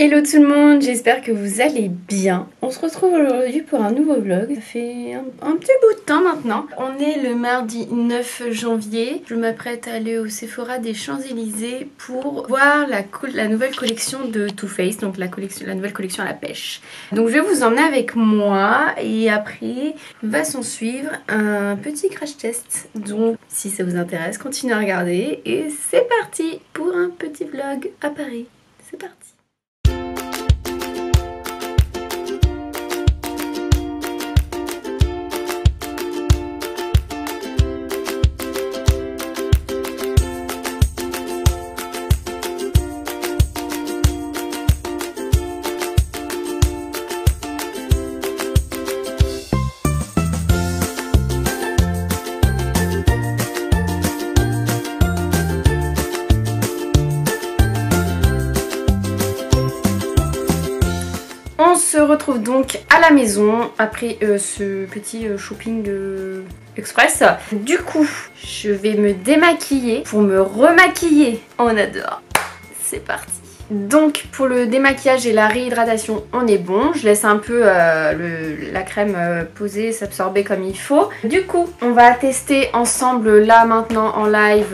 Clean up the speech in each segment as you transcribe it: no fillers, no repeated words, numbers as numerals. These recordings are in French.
Hello tout le monde, j'espère que vous allez bien. On se retrouve aujourd'hui pour un nouveau vlog. Ça fait un petit bout de temps maintenant. On est le mardi 9 janvier. Je m'apprête à aller au Sephora des Champs-Élysées pour voir la nouvelle collection de Too Faced, donc la nouvelle collection à la pêche. Donc je vais vous emmener avec moi et après va s'en suivre un petit crash test. Donc si ça vous intéresse, continuez à regarder et c'est parti pour un petit vlog à Paris. C'est parti. On se retrouve donc à la maison après ce petit shopping express. Du coup, je vais me démaquiller pour me remaquiller. On adore. C'est parti. Donc pour le démaquillage et la réhydratation on est bon, je laisse un peu la crème poser, s'absorber comme il faut. Du coup on va tester ensemble là maintenant en live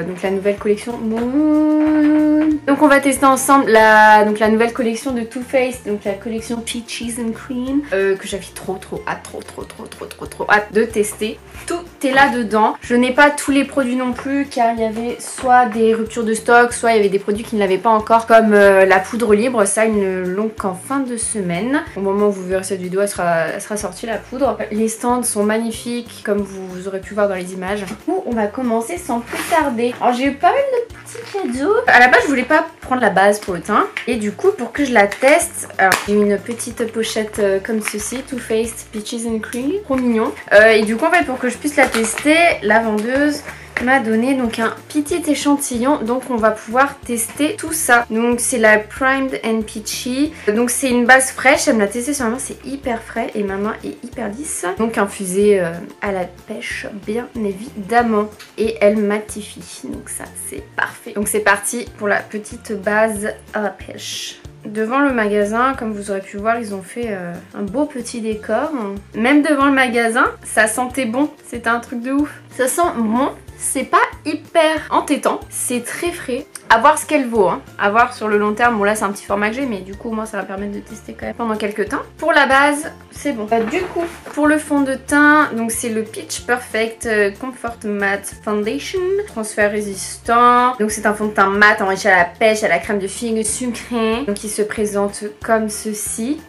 donc la nouvelle collection Moon. Donc on va tester ensemble la nouvelle collection de Too Faced, donc la collection Peaches and Cream que j'avais trop hâte de tester. Tout est là dedans. Je n'ai pas tous les produits non plus car il y avait soit des ruptures de stock, soit il y avait des produits qui ne l'avaient pas encore comme la poudre libre. Ça ils ne l'ont qu'en fin de semaine. Au moment où vous verrez cette vidéo elle sera sortie la poudre. Les stands sont magnifiques comme vous aurez pu voir dans les images. Du coup on va commencer sans plus tarder. Alors j'ai eu pas mal de petits cadeaux. À la base je voulais pas prendre la base pour le teint et du coup pour que je la teste, alors j'ai une petite pochette comme ceci, Too Faced Peaches and Cream, trop mignon. Et du coup en fait pour que je puisse la tester, la vendeuse m'a donné donc un petit échantillon, donc on va pouvoir tester tout ça. Donc c'est la Primed and Peachy, donc c'est une base fraîche, elle me l'a testé sur ma main, c'est hyper frais et ma main est hyper lisse, donc infusé à la pêche bien évidemment et elle matifie, donc ça c'est parfait. Donc c'est parti pour la petite base à la pêche. Devant le magasin, comme vous aurez pu voir, ils ont fait un beau petit décor. Même devant le magasin, ça sentait bon. C'était un truc de ouf. Ça sent bon. C'est pas hyper entêtant. C'est très frais. À voir ce qu'elle vaut. Hein. À voir sur le long terme. Bon là c'est un petit format que j'ai, mais du coup moi ça va permettre de tester quand même pendant quelques temps. Pour la base, c'est bon. Du coup, pour le fond de teint, donc c'est le Pitch Perfect Comfort Matte Foundation. Transfert résistant. Donc c'est un fond de teint mat enrichi à la pêche, à la crème de figue sucrée. Donc il se présente comme ceci.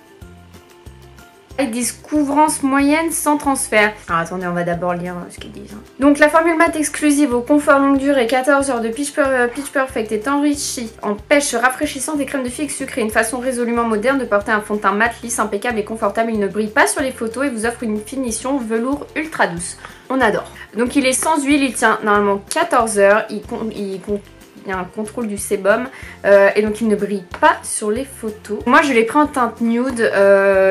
Avec des couvrance moyenne sans transfert. Alors attendez, on va d'abord lire ce qu'ils disent. Donc la formule mat exclusive au confort longue durée 14 heures de Pitch Perfect est enrichie en pêche rafraîchissante et crème de figue sucrée. Une façon résolument moderne de porter un fond de teint mat lisse, impeccable et confortable. Il ne brille pas sur les photos et vous offre une finition velours ultra douce. On adore. Donc il est sans huile, il tient normalement 14 heures. Il y a un contrôle du sébum et donc il ne brille pas sur les photos. Moi je l'ai pris en teinte nude.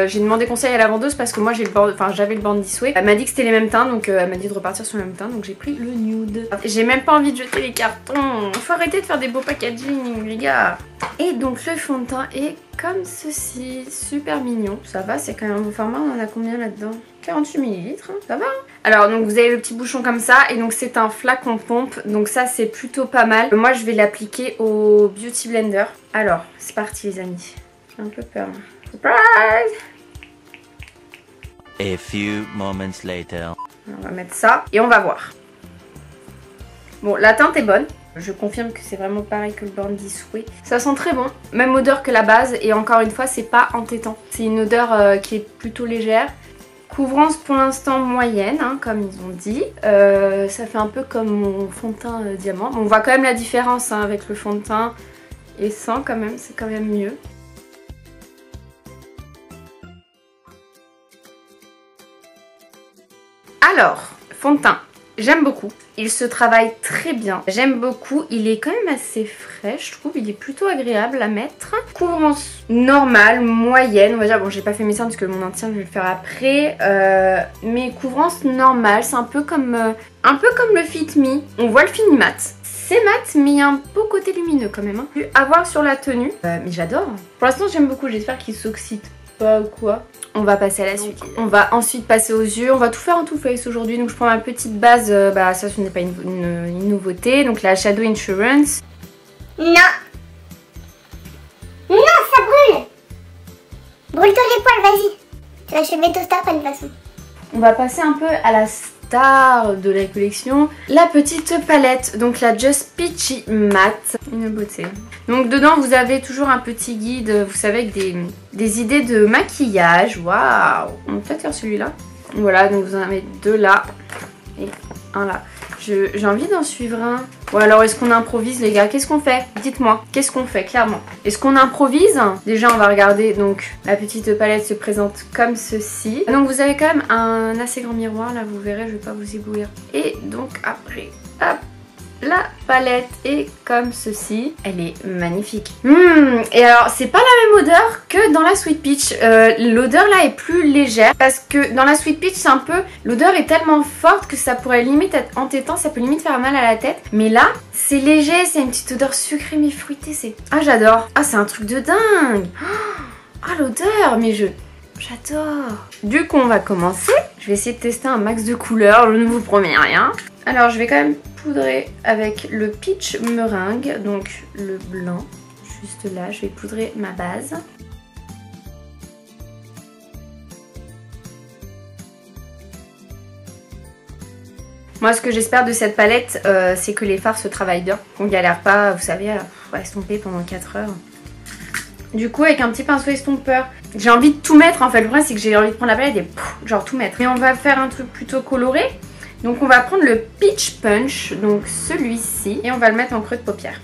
J'ai demandé conseil à la vendeuse parce que moi j'avais le Born This Way. Elle m'a dit que c'était les mêmes teints, donc elle m'a dit de repartir sur le même teint, donc j'ai pris le nude. J'ai même pas envie de jeter les cartons. Faut arrêter de faire des beaux packaging les gars. Et donc le fond de teint est comme ceci, super mignon. Ça va, c'est quand même un beau format. On en a combien là-dedans? 48 ml, hein, ça va. Alors donc vous avez le petit bouchon comme ça et donc c'est un flacon pompe, donc ça c'est plutôt pas mal. Moi je vais l'appliquer au Beauty Blender. Alors c'est parti les amis, j'ai un peu peur. Surprise! A few moments later. On va mettre ça et on va voir. Bon, la teinte est bonne. Je confirme que c'est vraiment pareil que le Born This Way. Ça sent très bon, même odeur que la base et encore une fois c'est pas entêtant. C'est une odeur qui est plutôt légère. Couvrance pour l'instant moyenne, hein, comme ils ont dit. Ça fait un peu comme mon fond de teint diamant. On voit quand même la différence hein, avec le fond de teint et sans quand même, c'est quand même mieux. Alors, fond de teint. J'aime beaucoup, il se travaille très bien, j'aime beaucoup, il est quand même assez frais, je trouve, il est plutôt agréable à mettre. Couvrance normale, moyenne, on va dire, bon j'ai pas fait mes cernes parce que mon entretien je vais le faire après, mais couvrance normale, c'est un peu comme le Fit Me, on voit le fini mat. C'est mat, mais il y a un beau côté lumineux quand même. Hein. À voir sur la tenue, mais j'adore. Pour l'instant, j'aime beaucoup. J'espère qu'il s'oxyde pas ou quoi. On va passer à la suite. On va ensuite passer aux yeux. On va tout faire en Too Faced aujourd'hui. Donc je prends ma petite base. Ça ce n'est pas une nouveauté. Donc la Shadow Insurance. Non. Non, ça brûle. Brûle-toi les poils, vas-y. Tu vas chez Métostar pas de façon. On va passer un peu à la star de la collection. La petite palette. Donc la Just Peachy Matte. Une beauté. Donc dedans vous avez toujours un petit guide. Vous savez avec des idées de maquillage. Waouh. On peut peut-être faire celui-là. Voilà, donc vous en avez deux là. Et un là. J'ai envie d'en suivre un. Ou alors est-ce qu'on improvise les gars? Qu'est-ce qu'on fait? Dites-moi, qu'est-ce qu'on fait clairement? Est-ce qu'on improvise? Déjà on va regarder, donc la petite palette se présente comme ceci. Donc vous avez quand même un assez grand miroir, là vous verrez, je vais pas vous éblouir. Et donc après, hop, la palette est comme ceci. Elle est magnifique. Et alors c'est pas la même odeur que dans la Sweet Peach. L'odeur là est plus légère parce que dans la Sweet Peach c'est un peu... L'odeur est tellement forte que ça pourrait limite être entêtant, ça peut limite faire mal à la tête. Mais là c'est léger, c'est une petite odeur sucrée mais fruitée. Ah j'adore. Ah c'est un truc de dingue. Ah l'odeur, mais j'adore. Du coup on va commencer. Je vais essayer de tester un max de couleurs, je ne vous promets rien. Alors je vais quand même poudrer avec le peach meringue, donc le blanc, juste là, je vais poudrer ma base. Moi ce que j'espère de cette palette, c'est que les fards se travaillent bien, qu'on galère pas, vous savez, à estomper pendant 4 heures. Du coup avec un petit pinceau estompeur, j'ai envie de tout mettre en fait, le problème c'est que j'ai envie de prendre la palette et genre tout mettre. Et on va faire un truc plutôt coloré. Donc on va prendre le Peach Punch, donc celui-ci, et on va le mettre en creux de paupière.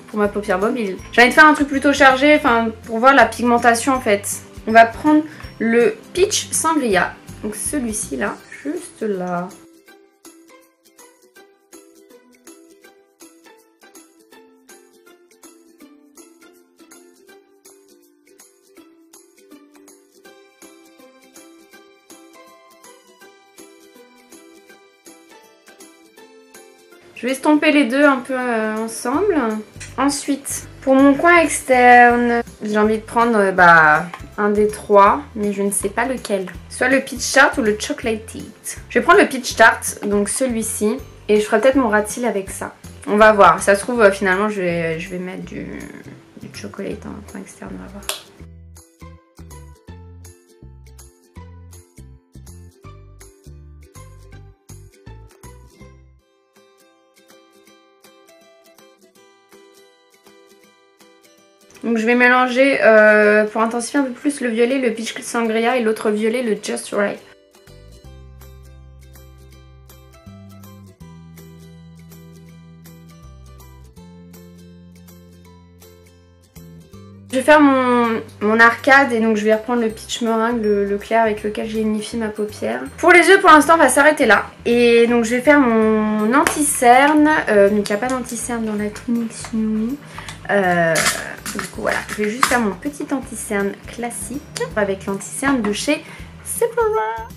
Pour ma paupière mobile. J'ai envie de faire un truc plutôt chargé, enfin pour voir la pigmentation en fait. On va prendre le Peach Sangria, donc celui-ci là, juste là. Je vais estomper les deux un peu ensemble. Ensuite, pour mon coin externe, j'ai envie de prendre un des trois, mais je ne sais pas lequel. Soit le Peach Tart ou le Chocolate It. Je vais prendre le Peach Tart, donc celui-ci, et je ferai peut-être mon rat de cils avec ça. On va voir. Ça se trouve, finalement, je vais mettre du chocolate en coin externe, on va voir. Donc je vais mélanger pour intensifier un peu plus le violet, le Peach Sangria et l'autre violet, le Just Right. Je vais faire mon arcade et donc je vais reprendre le peach meringue, le clair avec lequel j'ai unifié ma paupière. Pour les yeux pour l'instant on va s'arrêter là. Et donc je vais faire mon anti-cerne. Donc il n'y a pas d'anti-cerne dans la connexion. Du coup voilà, je vais juste faire mon petit anti-cerne classique avec l'anti-cerne de chez Sephora.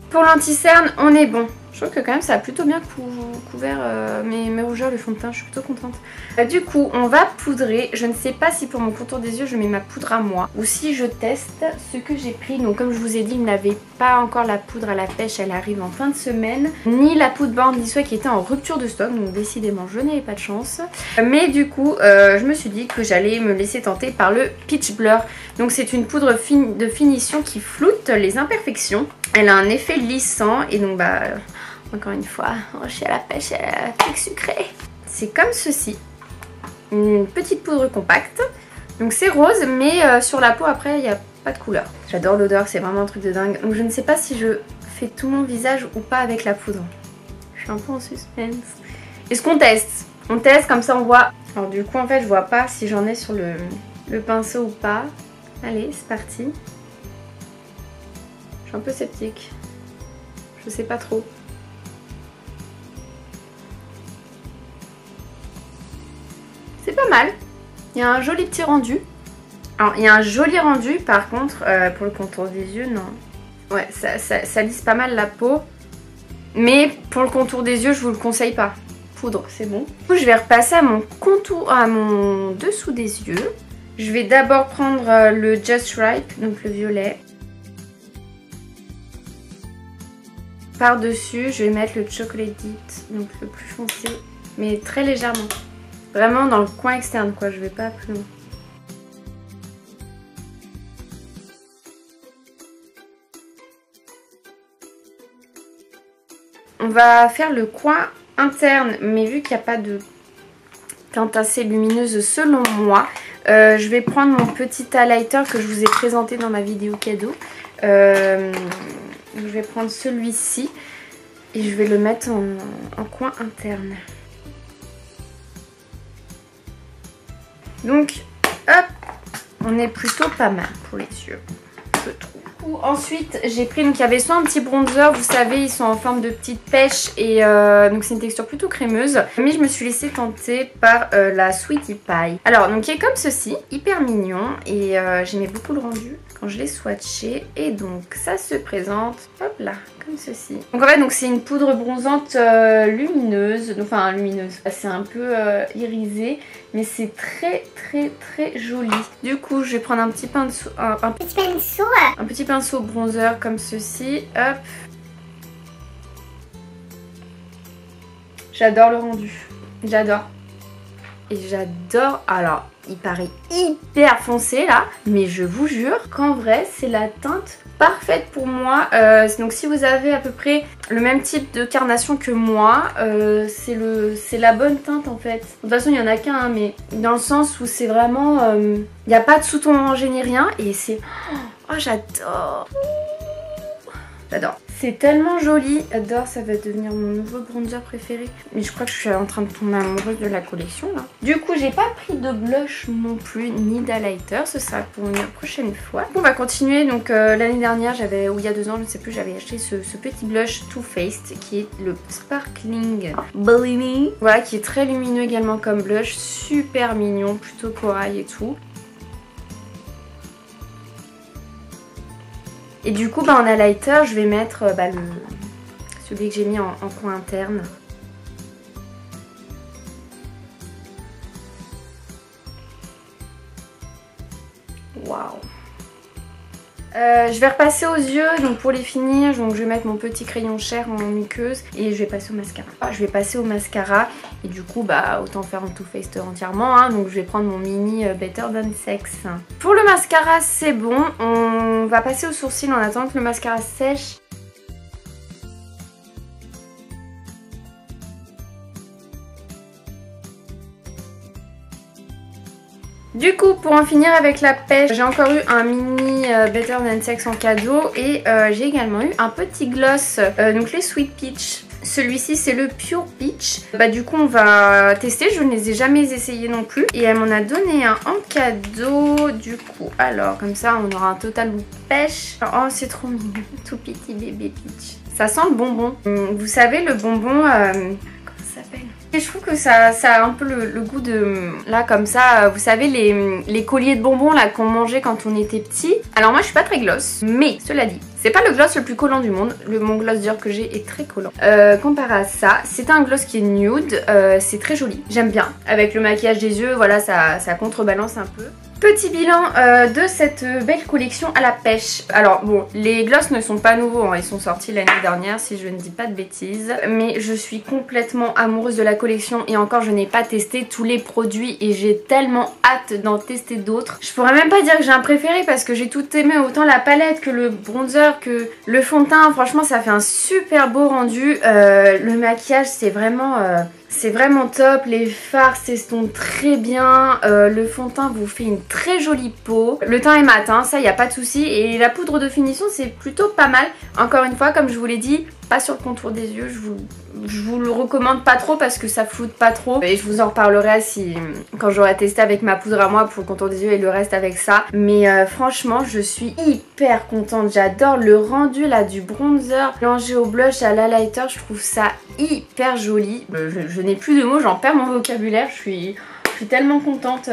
Pour l'anti-cerne, on est bon. Je trouve que quand même ça a plutôt bien couvert mes rougeurs, le fond de teint, je suis plutôt contente. Du coup, on va poudrer. Je ne sais pas si pour mon contour des yeux, je mets ma poudre à moi ou si je teste ce que j'ai pris. Donc comme je vous ai dit, il n'avait pas encore la poudre à la pêche, elle arrive en fin de semaine. Ni la poudre Born This Way qui était en rupture de stock, donc décidément je n'avais pas de chance. Mais du coup, je me suis dit que j'allais me laisser tenter par le Peach Blur. Donc c'est une poudre de finition qui floute les imperfections. Elle a un effet lissant et donc encore une fois, rocher à la pêche, à la pique sucrée. C'est comme ceci. Une petite poudre compacte. Donc c'est rose, mais sur la peau après, il n'y a pas de couleur. J'adore l'odeur, c'est vraiment un truc de dingue. Donc je ne sais pas si je fais tout mon visage ou pas avec la poudre. Je suis un peu en suspense. Est-ce qu'on teste? On teste, comme ça on voit. Alors du coup en fait je vois pas si j'en ai sur le pinceau ou pas. Allez, c'est parti. Je suis un peu sceptique. Je sais pas trop. C'est pas mal. Il y a un joli petit rendu. Alors il y a un joli rendu par contre pour le contour des yeux, non. Ouais, ça lisse pas mal la peau. Mais pour le contour des yeux, je vous le conseille pas. Poudre, c'est bon. Du coup, je vais repasser à mon contour, à mon dessous des yeux. Je vais d'abord prendre le Just Right, donc le violet. Par-dessus, je vais mettre le Chocolate Dipped, donc le plus foncé, mais très légèrement. Vraiment dans le coin externe, quoi. Je vais pas plus loin. On va faire le coin interne, mais vu qu'il n'y a pas de teinte assez lumineuse selon moi, je vais prendre mon petit highlighter que je vous ai présenté dans ma vidéo cadeau. Je vais prendre celui-ci et je vais le mettre en coin interne. Donc, hop, on est plutôt pas mal pour les yeux, je trouve. Ensuite j'ai pris, donc il y avait soit un petit bronzer, vous savez ils sont en forme de petite pêche et donc c'est une texture plutôt crémeuse, mais je me suis laissée tenter par la Sweetie Pie. Alors donc il est comme ceci, hyper mignon et j'aimais beaucoup le rendu quand je l'ai swatché et donc ça se présente, hop là, comme ceci. Donc en fait donc c'est une poudre bronzante lumineuse, enfin lumineuse, c'est un peu irisé mais c'est très joli. Du coup je vais prendre un petit pinceau, un petit pinceau bronzer comme ceci, hop. J'adore le rendu, j'adore. Et j'adore, alors il paraît hyper foncé là, mais je vous jure qu'en vrai c'est la teinte parfaite pour moi. Donc si vous avez à peu près le même type de carnation que moi, c'est la bonne teinte en fait. De toute façon il n'y en a qu'un, hein, mais dans le sens où c'est vraiment, il n'y a pas de sous-ton orangé ni rien et c'est... Oh j'adore. J'adore. C'est tellement joli. J'adore, ça va devenir mon nouveau bronzer préféré. Mais je crois que je suis en train de tomber amoureuse de la collection là. Du coup, j'ai pas pris de blush non plus, ni d'highlighter. Ce sera pour une prochaine fois. On va continuer. Donc l'année dernière, ou il y a 2 ans, je ne sais plus, j'avais acheté ce petit blush Too Faced qui est le Sparkling Bellini. Voilà, qui est très lumineux également comme blush. Super mignon, plutôt corail et tout. Et du coup, en highlighter, je vais mettre celui que j'ai mis en coin interne. Waouh! Je vais repasser aux yeux, donc pour les finir, donc je vais mettre mon petit crayon Cher en muqueuse et je vais passer au mascara. Je vais passer au mascara et du coup autant faire un Too Faced entièrement, hein, donc je vais prendre mon mini Better Than Sex. Pour le mascara c'est bon, on va passer aux sourcils en attendant que le mascara sèche. Du coup, pour en finir avec la pêche, j'ai encore eu un mini Better Than Sex en cadeau et j'ai également eu un petit gloss, donc les Sweet Peach. Celui-ci c'est le Pure Peach. Du coup on va tester, je ne les ai jamais essayés non plus. Et elle m'en a donné un en cadeau du coup. Alors comme ça on aura un total look pêche. Oh c'est trop mignon, tout petit bébé Peach. Ça sent le bonbon. Vous savez le bonbon, comment ça s'appelle ? Et je trouve que ça a un peu le goût de... Là comme ça, vous savez les colliers de bonbons là qu'on mangeait quand on était petit. Alors moi je suis pas très gloss, mais cela dit, c'est pas le gloss le plus collant du monde. Mon gloss Dior que j'ai est très collant. Comparé à ça, c'est un gloss qui est nude, c'est très joli. J'aime bien. Avec le maquillage des yeux, voilà, ça contrebalance un peu. Petit bilan de cette belle collection à la pêche. Alors bon, les gloss ne sont pas nouveaux, hein, ils sont sortis l'année dernière si je ne dis pas de bêtises. Mais je suis complètement amoureuse de la collection et encore je n'ai pas testé tous les produits et j'ai tellement hâte d'en tester d'autres. Je pourrais même pas dire que j'ai un préféré parce que j'ai tout aimé, autant la palette que le bronzer que le fond de teint. Franchement ça fait un super beau rendu. Le maquillage c'est vraiment... C'est vraiment top, les fards s'estompent très bien, le fond de teint vous fait une très jolie peau. Le teint est mat, hein, ça y a pas de souci. Et la poudre de finition c'est plutôt pas mal. Encore une fois, comme je vous l'ai dit, pas sur le contour des yeux, je vous le recommande pas trop parce que ça floute pas trop. Et je vous en reparlerai quand j'aurai testé avec ma poudre à moi pour le contour des yeux et le reste avec ça. Mais franchement, je suis hyper contente. J'adore le rendu là du bronzer mélangé au blush à l'highlighter. Je trouve ça hyper joli. Je n'ai plus de mots, j'en perds mon vocabulaire. Je suis tellement contente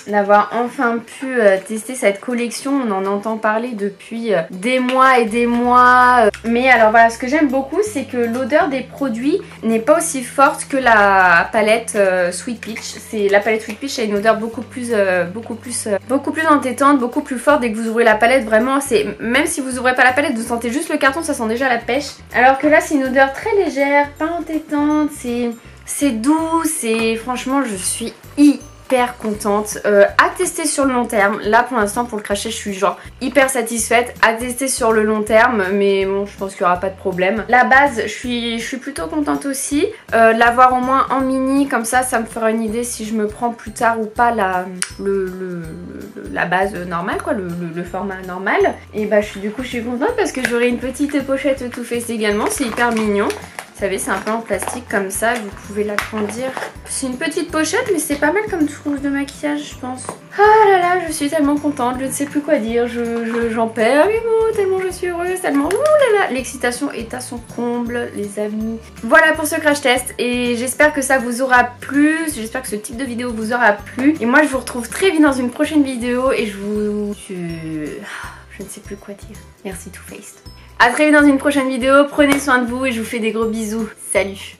d'avoir enfin pu tester cette collection. On en entend parler depuis des mois et des mois. Mais alors voilà, ce que j'aime beaucoup, c'est que l'odeur des produits n'est pas aussi forte que la palette Sweet Peach. La palette Sweet Peach a une odeur beaucoup plus entêtante, beaucoup plus forte. Dès que vous ouvrez la palette, vraiment, même si vous ouvrez pas la palette, vous sentez juste le carton, ça sent déjà la pêche. Alors que là, c'est une odeur très légère, pas entêtante, c'est doux, franchement, je suis hyper contente. À tester sur le long terme. Là pour l'instant pour le crachet je suis genre hyper satisfaite. À tester sur le long terme, mais bon je pense qu'il n'y aura pas de problème. La base je suis plutôt contente aussi. L'avoir au moins en mini comme ça me fera une idée si je me prends plus tard ou pas la base normale quoi, le format normal. Et bah je suis contente parce que j'aurai une petite pochette Too Faced également, c'est hyper mignon. Vous savez, c'est un peu en plastique comme ça, vous pouvez l'agrandir. C'est une petite pochette, mais c'est pas mal comme trousse de maquillage, je pense. Ah là là, je suis tellement contente, je ne sais plus quoi dire, j'en perds mes mots, tellement je suis heureuse, tellement... Ouh là là, l'excitation est à son comble, les amis. Voilà pour ce crash test, et j'espère que ça vous aura plu, j'espère que ce type de vidéo vous aura plu. Et moi, je vous retrouve très vite dans une prochaine vidéo, et je ne sais plus quoi dire. Merci Too Faced. A très vite dans une prochaine vidéo, prenez soin de vous et je vous fais des gros bisous. Salut!